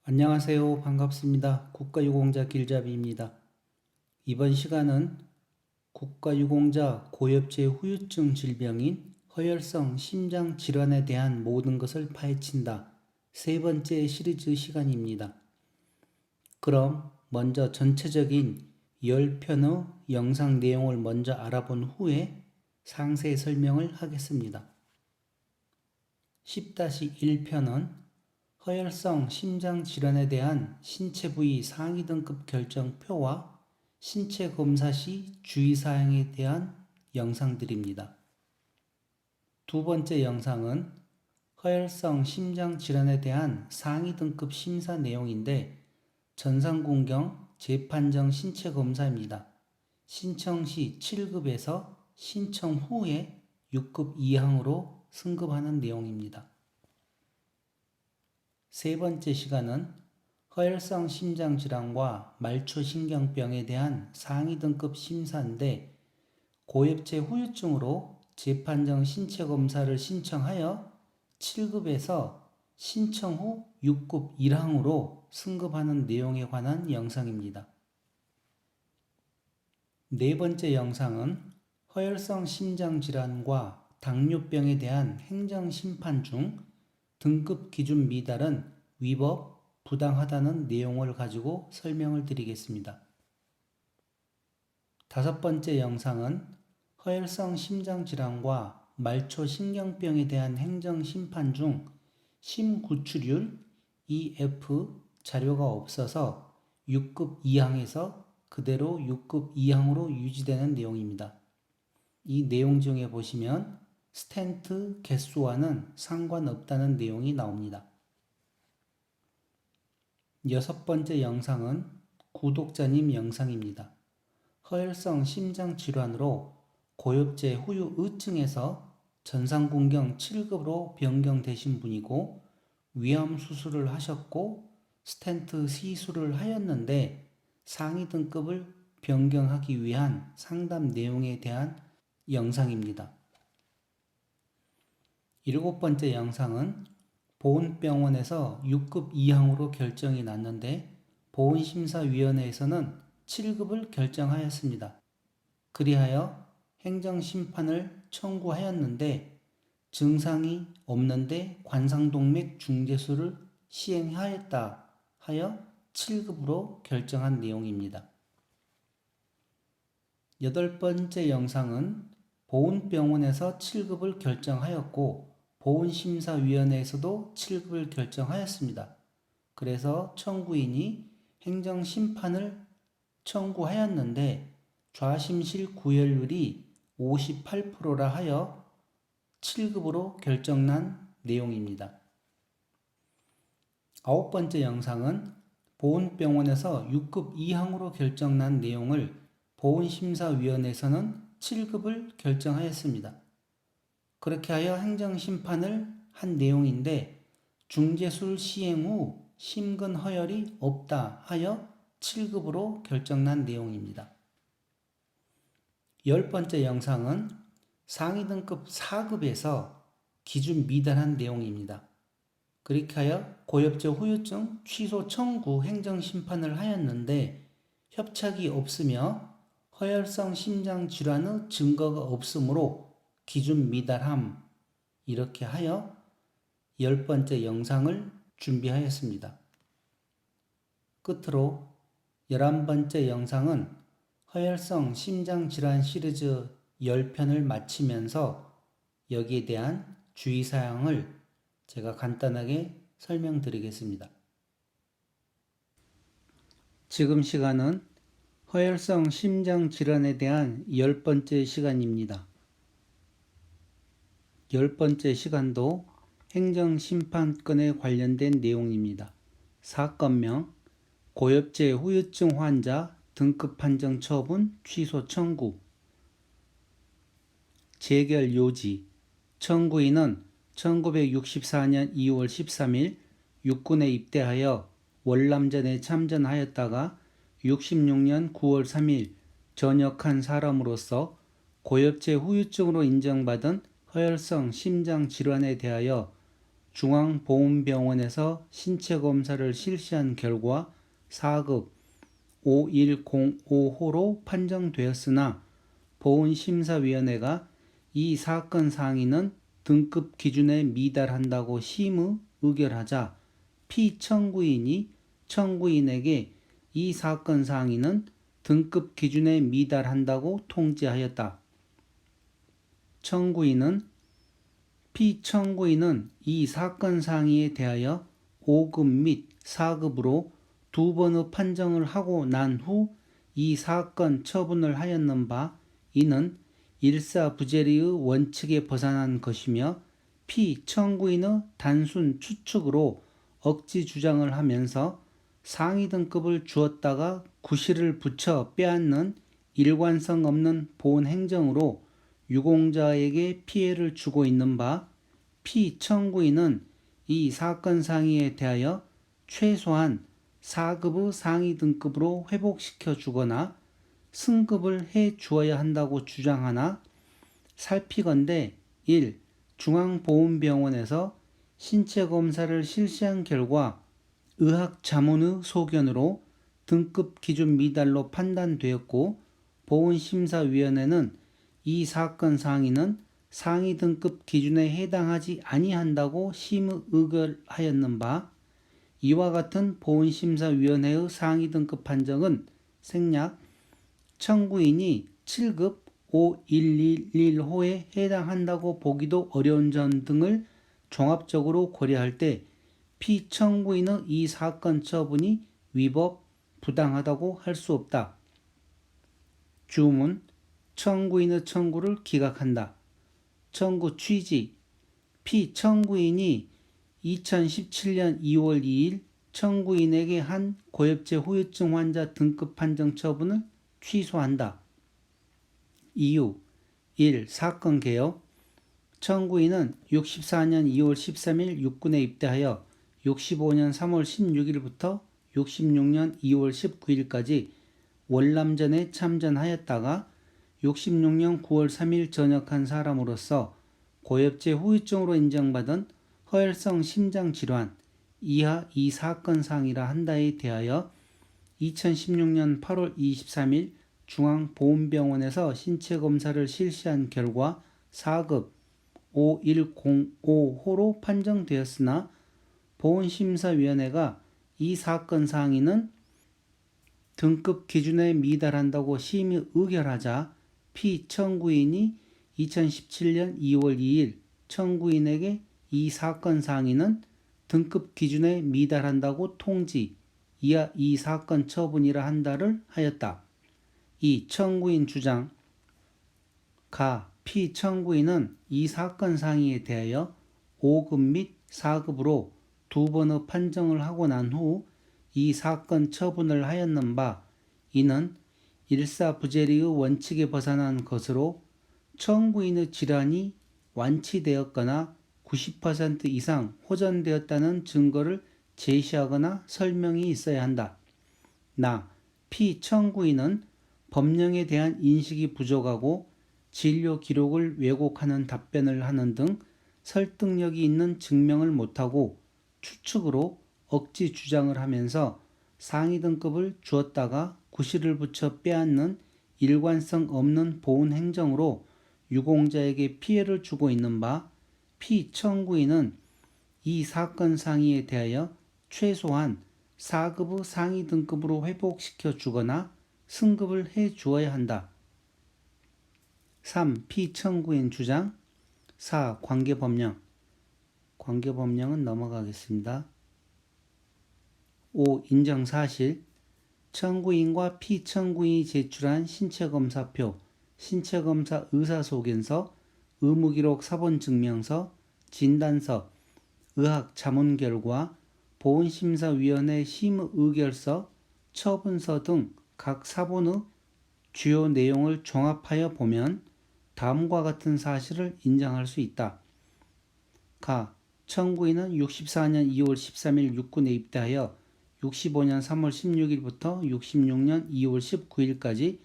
안녕하세요. 반갑습니다. 국가유공자 길잡이입니다. 이번 시간은 국가유공자 고엽제 후유증 질병인 허혈성 심장 질환에 대한 모든 것을 파헤친다. 세 번째 시리즈 시간입니다. 그럼 먼저 전체적인 10편의 영상 내용을 먼저 알아본 후에 상세 설명을 하겠습니다. 10-1편은 허혈성 심장 질환에 대한 신체 부위 상위 등급 결정표와 신체 검사 시 주의사항에 대한 영상들입니다. 두 번째 영상은 허혈성 심장 질환에 대한 상위 등급 심사 내용인데 전산군경 재판정 신체 검사입니다. 신청 시 7급에서 신청 후에 6급 이항으로 승급하는 내용입니다. 세 번째 시간은 허혈성 심장질환과 말초신경병에 대한 상위 등급 심사인데 고엽제 후유증으로 재판정 신체검사를 신청하여 7급에서 신청 후 6급 1항으로 승급하는 내용에 관한 영상입니다. 네 번째 영상은 허혈성 심장질환과 당뇨병에 대한 행정심판 중 등급 기준 미달은 위법, 부당하다는 내용을 가지고 설명을 드리겠습니다. 다섯 번째 영상은 허혈성 심장질환과 말초신경병에 대한 행정심판 중 심구출율 EF 자료가 없어서 6급 2항에서 그대로 6급 2항으로 유지되는 내용입니다. 이 내용 중에 보시면 스텐트 개수와는 상관없다는 내용이 나옵니다. 여섯 번째 영상은 구독자님 영상입니다. 허혈성 심장질환으로 고엽제 후유증에서 전상군경 7급으로 변경되신 분이고 위암 수술을 하셨고 스텐트 시술을 하였는데 상위 등급을 변경하기 위한 상담 내용에 대한 영상입니다. 일곱 번째 영상은 보훈병원에서 6급 이항으로 결정이 났는데 보훈심사위원회에서는 7급을 결정하였습니다. 그리하여 행정심판을 청구하였는데 증상이 없는데 관상동맥 중재술을 시행하였다 하여 7급으로 결정한 내용입니다. 여덟 번째 영상은 보훈병원에서 7급을 결정하였고 보훈심사위원회에서도 7급을 결정하였습니다. 그래서 청구인이 행정심판을 청구하였는데 좌심실 구혈율이 58%라 하여 7급으로 결정난 내용입니다. 아홉 번째 영상은 보훈병원에서 6급 이항으로 결정난 내용을 보훈심사위원회에서는 7급을 결정하였습니다. 그렇게 하여 행정심판을 한 내용인데 중재술 시행 후 심근 허혈이 없다 하여 7급으로 결정난 내용입니다. 열 번째 영상은 상위 등급 4급에서 기준 미달한 내용입니다. 그렇게 하여 고엽제 후유증 취소 청구 행정심판을 하였는데 협착이 없으며 허혈성 심장질환의 증거가 없으므로 기준 미달함 이렇게 하여 10번째 영상을 준비하였습니다. 끝으로 11번째 영상은 허혈성 심장질환 시리즈 10편을 마치면서 여기에 대한 주의사항을 제가 간단하게 설명드리겠습니다. 지금 시간은 허혈성 심장질환에 대한 10번째 시간입니다. 10번째 시간도 행정심판건에 관련된 내용입니다. 사건명, 고엽제 후유증 환자 등급 판정 처분 취소 청구. 재결 요지. 청구인은 1964년 2월 13일 육군에 입대하여 월남전에 참전하였다가 66년 9월 3일 전역한 사람으로서 고엽제 후유증으로 인정받은 허혈성 심장질환에 대하여 중앙보훈병원에서 신체검사를 실시한 결과 4급 5105호로 판정되었으나 보훈심사위원회가 이 사건 상인은 등급 기준에 미달한다고 심의 의결하자 피청구인이 청구인에게 이 사건 상인은 등급 기준에 미달한다고 통지하였다. 피청구인은 이 사건 상의에 대하여 5급 및 4급으로 두 번의 판정을 하고 난 후 이 사건 처분을 하였는 바 이는 일사부재리의 원칙에 벗어난 것이며 피청구인의 단순 추측으로 억지 주장을 하면서 상위 등급을 주었다가 구실을 붙여 빼앗는 일관성 없는 보훈 행정으로 유공자에게 피해를 주고 있는 바 피청구인은 이 사건 상의에 대하여 최소한 4급의 상위 등급으로 회복시켜 주거나 승급을 해 주어야 한다고 주장하나 살피건대 1. 중앙보훈병원에서 신체검사를 실시한 결과 의학자문의 소견으로 등급 기준 미달로 판단되었고 보훈심사위원회는 이 사건 상의는 상위 등급 기준에 해당하지 아니한다고 심의 의결하였는 바 이와 같은 보훈심사위원회의 상위 등급 판정은 생략 청구인이 7급 5111호에 해당한다고 보기도 어려운 점 등을 종합적으로 고려할 때 피청구인의 이 사건 처분이 위법, 부당하다고 할 수 없다. 주문, 청구인의 청구를 기각한다. 청구 취지, 피청구인이 2017년 2월 2일 청구인에게 한 고엽제 후유증 환자 등급 판정 처분을 취소한다. 이유 1. 사건 개요. 청구인은 64년 2월 13일 육군에 입대하여 65년 3월 16일부터 66년 2월 19일까지 월남전에 참전하였다가 66년 9월 3일 전역한 사람으로서 고엽제 후유증으로 인정받은 허혈성 심장질환 이하 이 사건 상이라 한다에 대하여 2016년 8월 23일 중앙보훈병원에서 신체검사를 실시한 결과 4급 5105호로 판정되었으나 보훈심사위원회가 이 사건 상의는 등급 기준에 미달한다고 심의 의결하자 피청구인이 2017년 2월 2일 청구인에게 이 사건 상의는 등급 기준에 미달한다고 통지, 이하 이 사건 처분이라 한다를 하였다. 이 청구인 주장 피청구인은 이 사건 상의에 대하여 5급 및 4급으로 두 번의 판정을 하고 난 후 이 사건 처분을 하였는 바 이는 일사부재리의 원칙에 벗어난 것으로 청구인의 질환이 완치되었거나 90% 이상 호전되었다는 증거를 제시하거나 설명이 있어야 한다. 피청구인은 법령에 대한 인식이 부족하고 진료 기록을 왜곡하는 답변을 하는 등 설득력이 있는 증명을 못하고 추측으로 억지 주장을 하면서 상위 등급을 주었다가 구실을 붙여 빼앗는 일관성 없는 보훈 행정으로 유공자에게 피해를 주고 있는 바 피청구인은 이 사건 상의에 대하여 최소한 4급의 상위 등급으로 회복시켜 주거나 승급을 해 주어야 한다. 3. 피청구인 주장 4. 관계법령 관계법령은 넘어가겠습니다. 5. 인정사실 청구인과 피청구인이 제출한 신체검사표, 신체검사 의사소견서, 의무기록 사본증명서, 진단서, 의학자문결과, 보훈심사위원회 심의의결서, 처분서 등 각 사본의 주요 내용을 종합하여 보면 다음과 같은 사실을 인정할 수 있다. 청구인은 64년 2월 13일 육군에 입대하여 65년 3월 16일부터 66년 2월 19일까지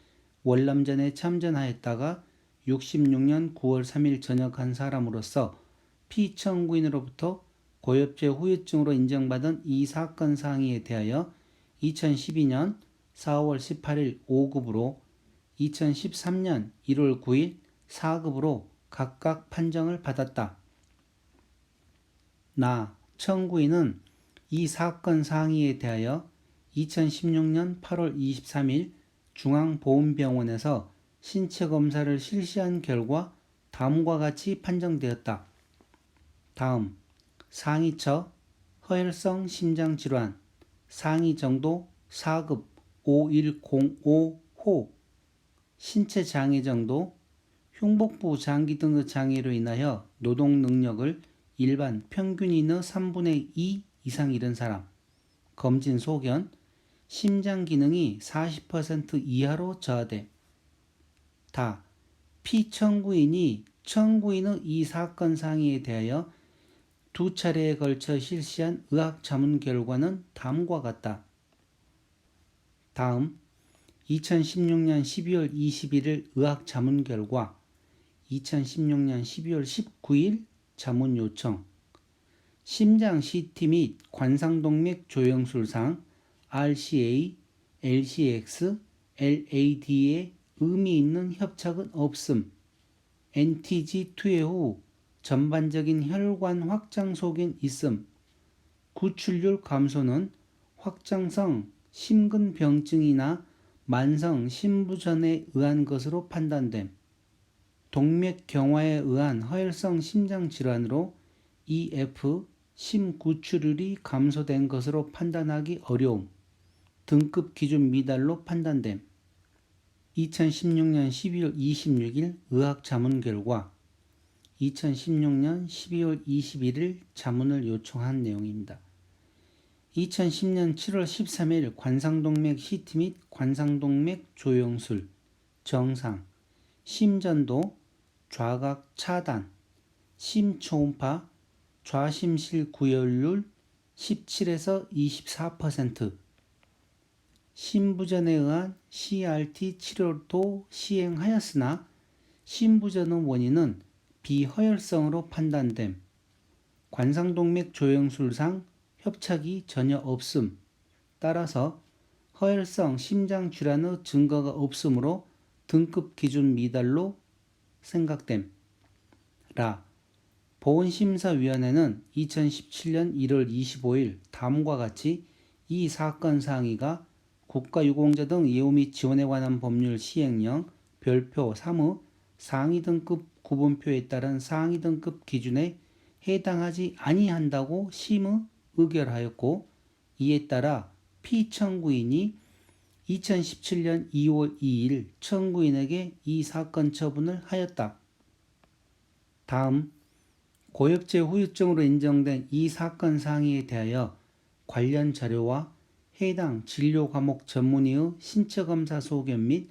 월남전에 참전하였다가 66년 9월 3일 전역한 사람으로서 피청구인으로부터 고엽제 후유증으로 인정받은 이 사건 상의에 대하여 2012년 4월 18일 5급으로 2013년 1월 9일 4급으로 각각 판정을 받았다. 나 청구인은 이 사건 상의에 대하여 2016년 8월 23일 중앙보훈병원에서 신체검사를 실시한 결과 다음과 같이 판정되었다. 다음 상위처 허혈성 심장질환 상위 정도 4급 5105호 신체장애 정도 흉복부 장기 등의 장애로 인하여 노동 능력을 일반 평균인의 3분의 2 이상 잃은 사람 검진 소견 심장 기능이 40% 이하로 저하됨. 다 피청구인이 청구인의 이 사건 상의에 대하여 두 차례에 걸쳐 실시한 의학 자문 결과는 다음과 같다. 다음 2016년 12월 21일 의학 자문 결과 2016년 12월 19일 자문 요청 심장 CT 및 관상동맥 조영술상 RCA, LCX, LAD에 의미 있는 협착은 없음. NTG 투여 후 전반적인 혈관 확장 속인 있음. 구출률 감소는 확장성 심근병증이나 만성 심부전에 의한 것으로 판단됨. 동맥 경화에 의한 허혈성 심장질환으로 EF 심구출율이 감소된 것으로 판단하기 어려움. 등급 기준 미달로 판단됨. 2016년 12월 26일 의학 자문 결과 2016년 12월 21일 자문을 요청한 내용입니다. 2010년 7월 13일 관상동맥 CT 및 관상동맥 조영술 정상 심전도 좌각 차단 심초음파 좌심실 구혈률 17에서 24% 심부전에 의한 CRT 치료도 시행하였으나 심부전의 원인은 비허혈성으로 판단됨. 관상동맥 조영술상 협착이 전혀 없음. 따라서 허혈성 심장질환의 증거가 없으므로 등급 기준 미달로 생각됨. 보훈심사위원회는 2017년 1월 25일 다음과 같이 이 사건 상의가 국가유공자 등 예우 및 지원에 관한 법률 시행령 별표 3의 상위 등급 구분표에 따른 상위 등급 기준에 해당하지 아니한다고 심의 의결하였고 이에 따라 피청구인이 2017년 2월 2일 청구인에게 이 사건 처분을 하였다. 다음 고엽제 후유증으로 인정된 이 사건 상의에 대하여 관련 자료와 해당 진료 과목 전문의의 신체검사 소견 및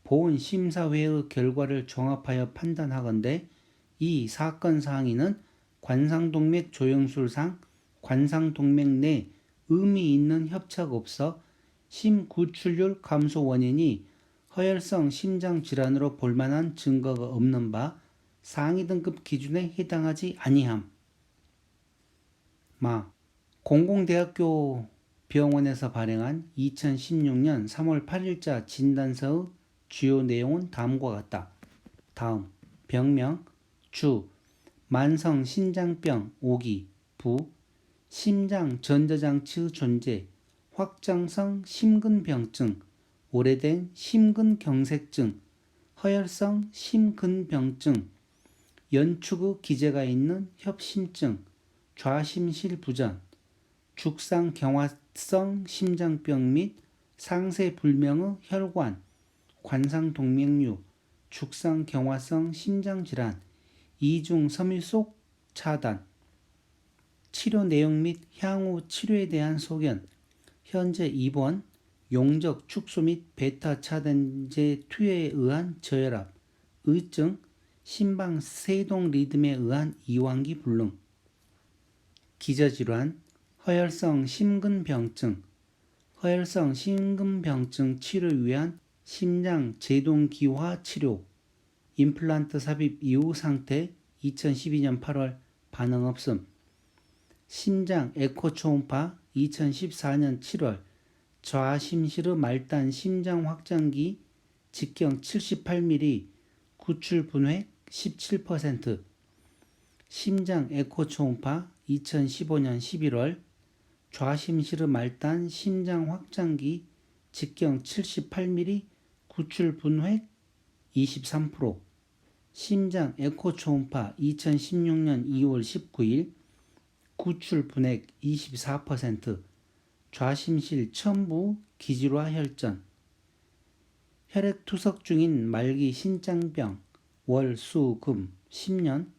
보훈심사회의 결과를 종합하여 판단하건대 이 사건 상의는 관상동맥 조영술상 관상동맥 내 의미 있는 협착 없어 심구출률 감소 원인이 허혈성 심장질환으로 볼만한 증거가 없는 바 상위 등급 기준에 해당하지 아니함. 공공대학교 병원에서 발행한 2016년 3월 8일자 진단서의 주요 내용은 다음과 같다. 다음 병명 주 만성심장병 5기 부 심장 전자장치의 존재 확장성 심근병증 오래된 심근경색증 허혈성 심근병증 연축의 기제가 있는 협심증 좌심실 부전 죽상경화성 심장병 및 상세불명의 혈관 관상동맥류 죽상경화성 심장질환 이중 섬유속 차단 치료 내용 및 향후 치료에 대한 소견 현재 입원 용적 축소 및 베타 차단제 투여에 의한 저혈압 의증 심방 세동 리듬에 의한 이완기 불능 기저질환 허혈성 심근병증 허혈성 심근병증 치료를 위한 심장 제동기화 치료 임플란트 삽입 이후 상태 2012년 8월 반응 없음 심장 에코 초음파 2014년 7월 좌심실의 말단 심장 확장기 직경 78mm 구출 분획 17%. 심장 에코 초음파 2015년 11월 좌심실의 말단 심장 확장기 직경 78mm 구출 분획 23%. 심장 에코 초음파 2016년 2월 19일 구출 분획 24%. 좌심실 첨부 기질화 혈전. 혈액 투석 중인 말기 신장병 월, 수, 금 10년.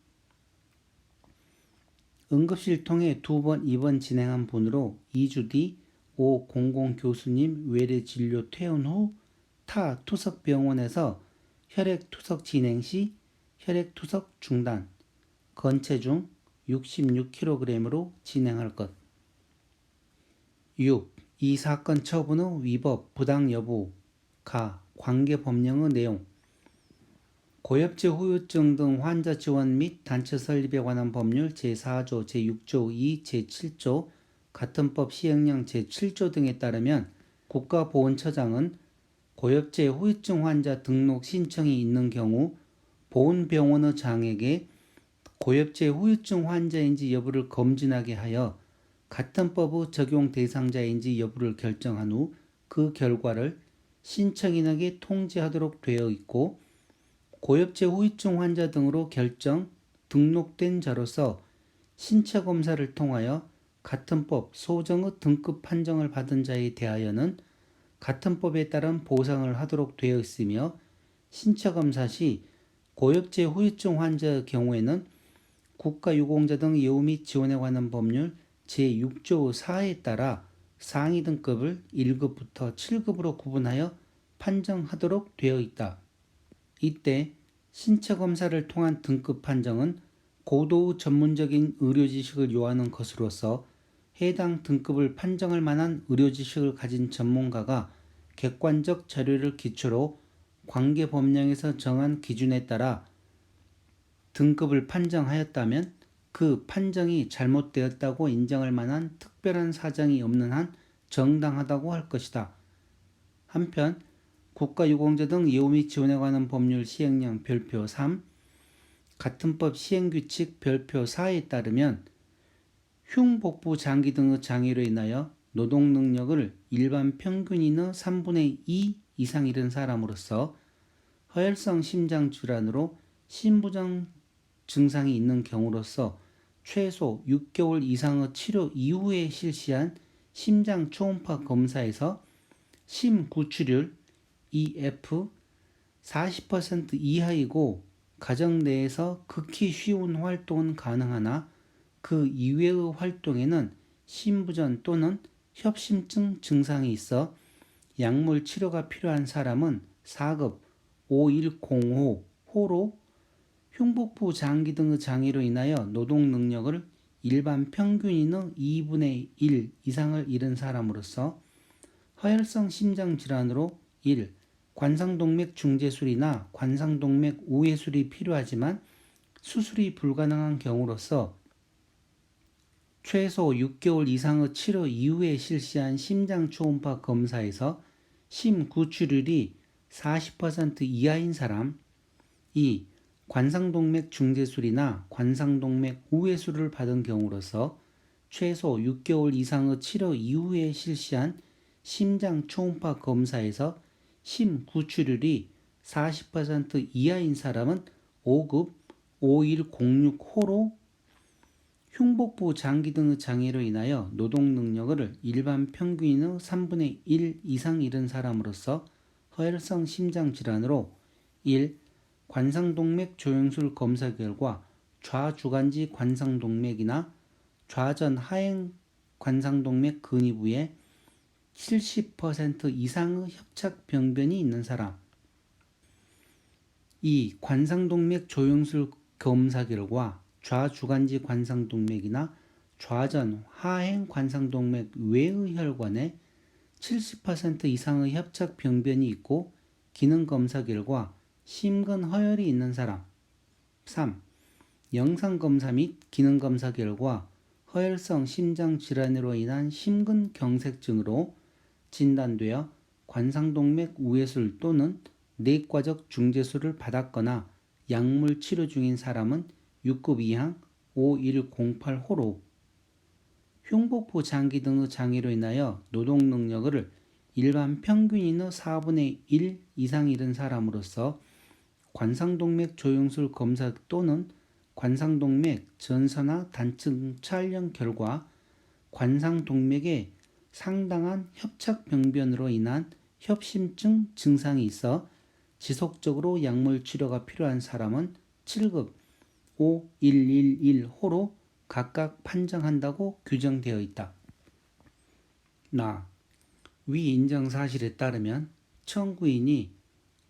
응급실 통해 2번 입원 진행한 분으로 2주 뒤 500 교수님 외래 진료 퇴원 후 타 투석 병원에서 혈액 투석 진행 시 혈액 투석 중단, 건체중 66kg으로 진행할 것. 6. 이 사건 처분의 위법, 부당 여부. 가. 관계 법령의 내용. 고엽제 후유증 등 환자 지원 및 단체 설립에 관한 법률 제4조, 제6조 2, 제7조, 같은 법 시행령 제7조 등에 따르면 국가보훈처장은 고엽제 후유증 환자 등록 신청이 있는 경우 보훈병원의 장에게 고엽제 후유증 환자인지 여부를 검진하게 하여 같은 법의 적용 대상자인지 여부를 결정한 후 그 결과를 신청인에게 통지하도록 되어 있고, 고엽제 후유증 환자 등으로 결정, 등록된 자로서 신체 검사를 통하여 같은 법 소정의 등급 판정을 받은 자에 대하여는 같은 법에 따른 보상을 하도록 되어 있으며, 신체 검사 시 고엽제 후유증 환자의 경우에는 국가유공자 등 예우 및 지원에 관한 법률 제6조 4에 따라 상위 등급을 1급부터 7급으로 구분하여 판정하도록 되어 있다. 이때 신체 검사를 통한 등급 판정은 고도의 전문적인 의료 지식을 요하는 것으로서 해당 등급을 판정할 만한 의료 지식을 가진 전문가가 객관적 자료를 기초로 관계 법령에서 정한 기준에 따라 등급을 판정하였다면 그 판정이 잘못되었다고 인정할 만한 특별한 사정이 없는 한 정당하다고 할 것이다. 한편 국가유공자 등 예우 및 지원에 관한 법률 시행령 별표 3, 같은 법 시행규칙 별표 4에 따르면 흉복부 장기 등의 장애로 인하여 노동능력을 일반 평균인의 3분의 2 이상 잃은 사람으로서 허혈성 심장질환으로 심부전 증상이 있는 경우로서 최소 6개월 이상의 치료 이후에 실시한 심장 초음파 검사에서 심구출율 EF 40% 이하이고 가정 내에서 극히 쉬운 활동은 가능하나 그 이외의 활동에는 심부전 또는 협심증 증상이 있어 약물 치료가 필요한 사람은 4급 5105호로 흉복부 장기 등의 장애로 인하여 노동 능력을 일반 평균인의 2분의 1 이상을 잃은 사람으로서 허혈성 심장질환으로 1. 관상동맥 중재술이나 관상동맥 우회술이 필요하지만 수술이 불가능한 경우로서 최소 6개월 이상의 치료 이후에 실시한 심장 초음파 검사에서 심구출율이 40% 이하인 사람. 2. 관상동맥 중재술이나 관상동맥 우회술을 받은 경우로서 최소 6개월 이상의 치료 이후에 실시한 심장 초음파 검사에서 심구출율이 40% 이하인 사람은 5급 5106호로 흉복부 장기 등의 장애로 인하여 노동 능력을 일반 평균인의 3분의 1 이상 잃은 사람으로서 허혈성 심장질환으로 1. 관상동맥 조영술 검사 결과 좌주간지 관상동맥이나 좌전 하행 관상동맥 근위부에 70% 이상의 협착 병변이 있는 사람. 2. 관상동맥 조영술 검사 결과 좌주간지 관상동맥이나 좌전 하행 관상동맥 외의 혈관에 70% 이상의 협착 병변이 있고 기능검사 결과 심근 허혈이 있는 사람. 3. 영상검사 및 기능검사 결과 허혈성 심장질환으로 인한 심근경색증으로 진단되어 관상동맥 우회술 또는 내과적 중재술을 받았거나 약물 치료 중인 사람은 6급 이항 5108호로 흉복부 장기 등의 장애로 인하여 노동 능력을 일반 평균인의 4분의 1 이상 잃은 사람으로서 관상동맥 조영술 검사 또는 관상동맥 전선화 단층 촬영 결과 관상동맥에 상당한 협착병변으로 인한 협심증 증상이 있어 지속적으로 약물 치료가 필요한 사람은 7급 5111호로 각각 판정한다고 규정되어 있다. 위 인정 사실에 따르면 청구인이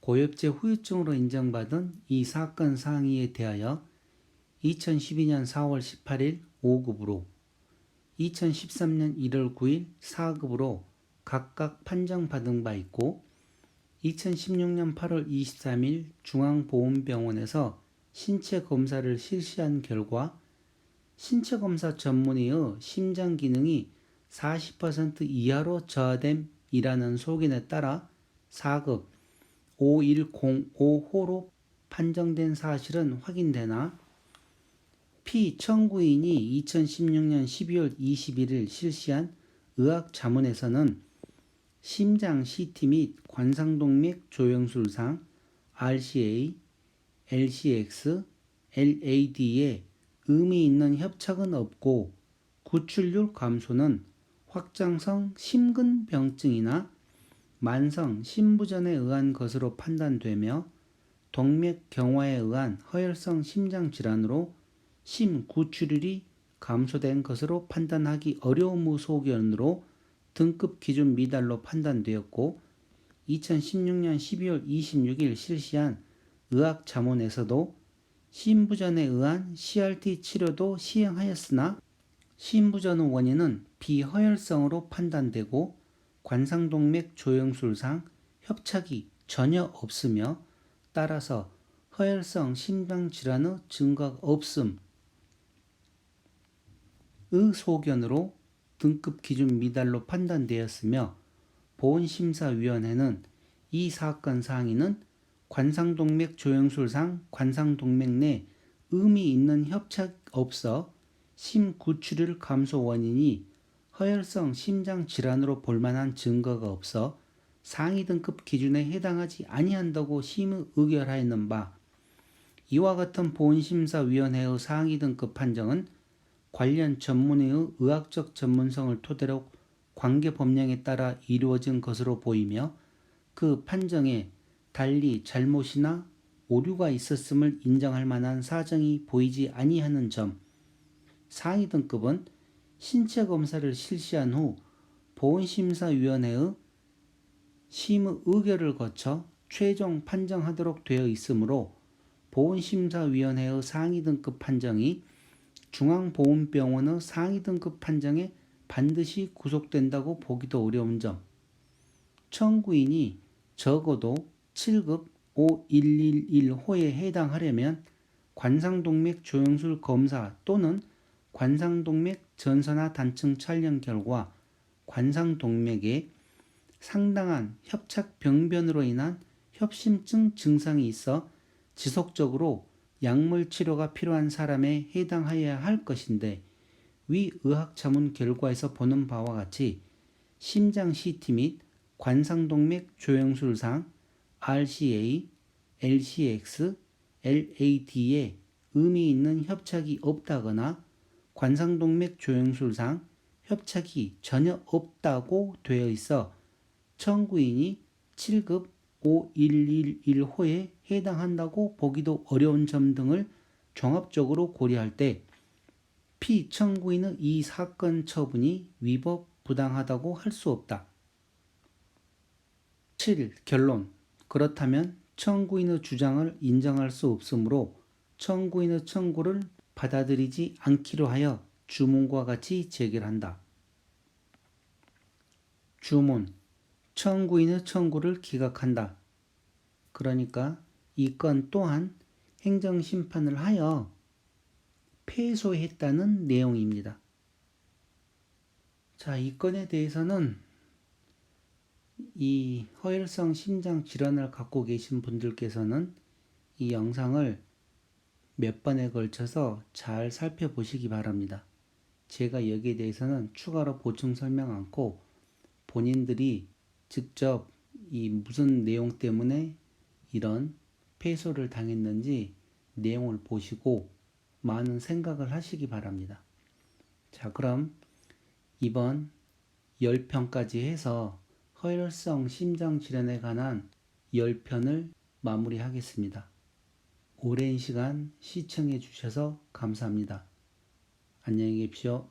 고엽제 후유증으로 인정받은 이 사건 상의에 대하여 2012년 4월 18일 5급으로 2013년 1월 9일 4급으로 각각 판정받은 바 있고 2016년 8월 23일 중앙보훈병원에서 신체검사를 실시한 결과 신체검사 전문의의 심장기능이 40% 이하로 저하됨이라는 소견에 따라 4급 5105호로 판정된 사실은 확인되나 피 청구인이 2016년 12월 21일 실시한 의학자문에서는 심장 CT 및 관상동맥 조영술상 RCA, LCX, LAD에 의미 있는 협착은 없고 구출률 감소는 확장성 심근병증이나 만성 심부전에 의한 것으로 판단되며 동맥 경화에 의한 허혈성 심장질환으로 심구출율이 감소된 것으로 판단하기 어려움의 소견으로 등급 기준 미달로 판단되었고 2016년 12월 26일 실시한 의학자문에서도 심부전에 의한 CRT 치료도 시행하였으나 심부전의 원인은 비허혈성으로 판단되고 관상동맥 조영술상 협착이 전혀 없으며 따라서 허혈성 심장질환의 증거가 없음의 소견으로 등급 기준 미달로 판단되었으며 보훈심사위원회는 이 사건 상의는 관상동맥 조영술상 관상동맥 내 의미 있는 협착 없어 심구출율 감소 원인이 허혈성 심장질환으로 볼만한 증거가 없어 상위 등급 기준에 해당하지 아니한다고 심의 의결하였는 바 이와 같은 보훈심사위원회의 상위 등급 판정은 관련 전문의의 의학적 전문성을 토대로 관계법령에 따라 이루어진 것으로 보이며 그 판정에 달리 잘못이나 오류가 있었음을 인정할 만한 사정이 보이지 아니하는 점 상위 등급은 신체검사를 실시한 후 보훈심사위원회의 심의 의결을 거쳐 최종 판정하도록 되어 있으므로 보훈심사위원회의 상위 등급 판정이 중앙보훈병원의 상위 등급 판정에 반드시 구속된다고 보기도 어려운 점 청구인이 적어도 7급 5111호에 해당하려면 관상동맥 조영술 검사 또는 관상동맥 전선화 단층 촬영 결과 관상동맥에 상당한 협착 병변으로 인한 협심증 증상이 있어 지속적으로 약물 치료가 필요한 사람에 해당하여야 할 것인데 위 의학자문 결과에서 보는 바와 같이 심장 CT 및 관상동맥 조영술상 RCA, LCX, LAD에 의미 있는 협착이 없다거나 관상동맥 조영술상 협착이 전혀 없다고 되어 있어 청구인이 7급 5111호에 해당한다고 보기도 어려운 점 등을 종합적으로 고려할 때 피청구인의 이 사건 처분이 위법 부당하다고 할 수 없다. 7. 결론. 그렇다면 청구인의 주장을 인정할 수 없으므로 청구인의 청구를 받아들이지 않기로 하여 주문과 같이 제결한다. 주문. 청구인의 청구를 기각한다. 그러니까 이 건 또한 행정심판을 하여 패소했다는 내용입니다. 자, 이 건에 대해서는 이 허혈성 심장 질환을 갖고 계신 분들께서는 이 영상을 몇 번에 걸쳐서 잘 살펴보시기 바랍니다. 제가 여기에 대해서는 추가로 보충 설명 않고 본인들이 직접 이 무슨 내용 때문에 이런 폐소를 당했는지 내용을 보시고 많은 생각을 하시기 바랍니다. 자, 그럼 이번 10편까지 해서 허혈성 심장 질환에 관한 10편을 마무리하겠습니다. 오랜 시간 시청해 주셔서 감사합니다. 안녕히 계십시오.